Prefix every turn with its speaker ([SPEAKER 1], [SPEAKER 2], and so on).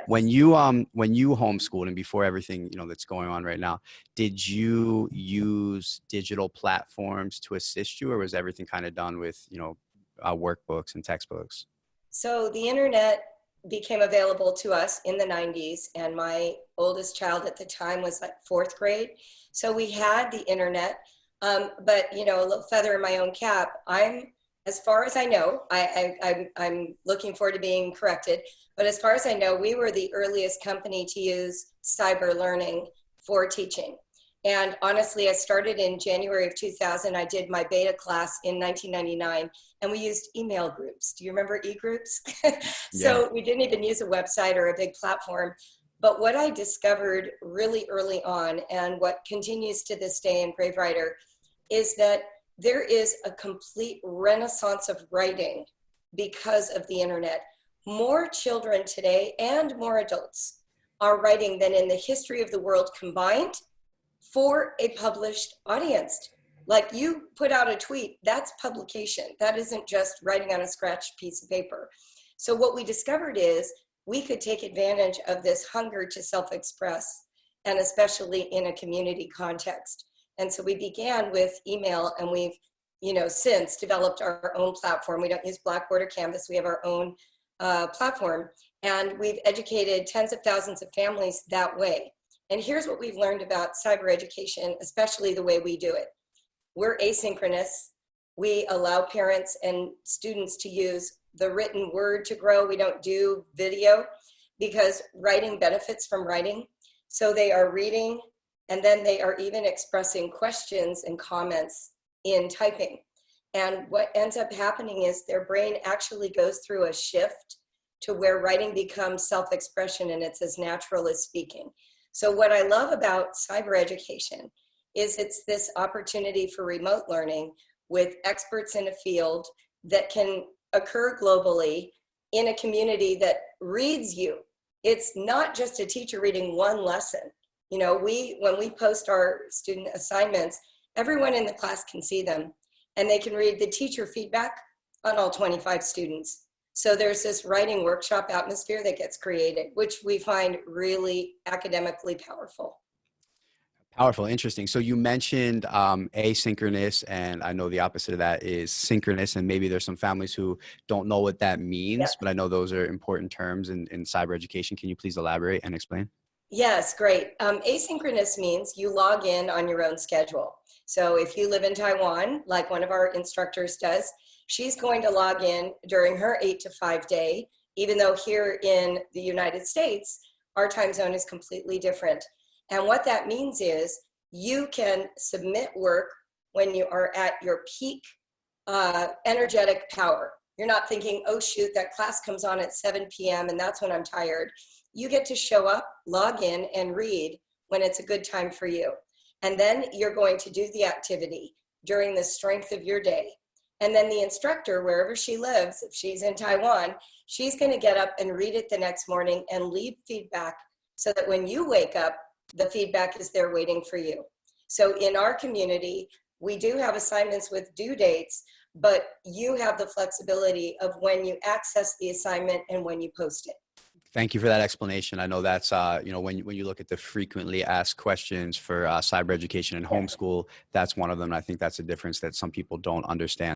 [SPEAKER 1] When you homeschooled and before everything, that's going on right now, did you use digital platforms to assist you, or was everything kind of done with, workbooks and textbooks?
[SPEAKER 2] So the internet became available to us in the 90s, and my oldest child at the time was like fourth grade. So we had the internet, but a little feather in my own cap. As far as I know, I'm looking forward to being corrected, but as far as I know, we were the earliest company to use cyber learning for teaching. And honestly, I started in January of 2000. I did my beta class in 1999, and we used email groups. Do you remember e-groups?
[SPEAKER 1] Yeah.
[SPEAKER 2] So we didn't even use a website or a big platform. But what I discovered really early on, and what continues to this day in Brave Writer, is that there is a complete renaissance of writing because of the internet. More children today and more adults are writing than in the history of the world combined, for a published audience. Like, you put out a tweet, that's publication. That isn't just writing on a scratched piece of paper. So what we discovered is we could take advantage of this hunger to self-express, and especially in a community context. And so we began with email, and we've, since developed our own platform. We don't use Blackboard or Canvas. We have our own platform, and we've educated tens of thousands of families that way. And here's what we've learned about cyber education, especially the way we do it. We're asynchronous. We allow parents and students to use the written word to grow. We don't do video because writing benefits from writing. So they are reading, and then they are even expressing questions and comments in typing. And what ends up happening is their brain actually goes through a shift to where writing becomes self-expression, and it's as natural as speaking. So what I love about cyber education is it's this opportunity for remote learning with experts in a field that can occur globally in a community that reads you. It's not just a teacher reading one lesson. When we post our student assignments, everyone in the class can see them, and they can read the teacher feedback on all 25 students. So there's this writing workshop atmosphere that gets created, which we find really academically powerful.
[SPEAKER 1] Powerful. Interesting. So you mentioned asynchronous, and I know the opposite of that is synchronous, and maybe there's some families who don't know what that means,
[SPEAKER 2] Yep.
[SPEAKER 1] but I know those are important terms in cyber education. Can you please elaborate and explain?
[SPEAKER 2] Yes, great. Asynchronous means you log in on your own schedule. So if you live in Taiwan, like one of our instructors does, she's going to log in during her 8 to 5 day, even though here in the United States, our time zone is completely different. And what that means is you can submit work when you are at your peak energetic power. You're not thinking, oh shoot, that class comes on at 7 p.m. and that's when I'm tired. You get to show up, log in, and read when it's a good time for you. And then you're going to do the activity during the strength of your day. And then the instructor, wherever she lives, if she's in Taiwan, she's going to get up and read it the next morning and leave feedback so that when you wake up, the feedback is there waiting for you. So in our community, we do have assignments with due dates, but you have the flexibility of when you access the assignment and when you post it.
[SPEAKER 1] Thank you for that explanation. I know that's, when you look at the frequently asked questions for cyber education and homeschool, that's one of them. I think that's a difference that some people don't understand.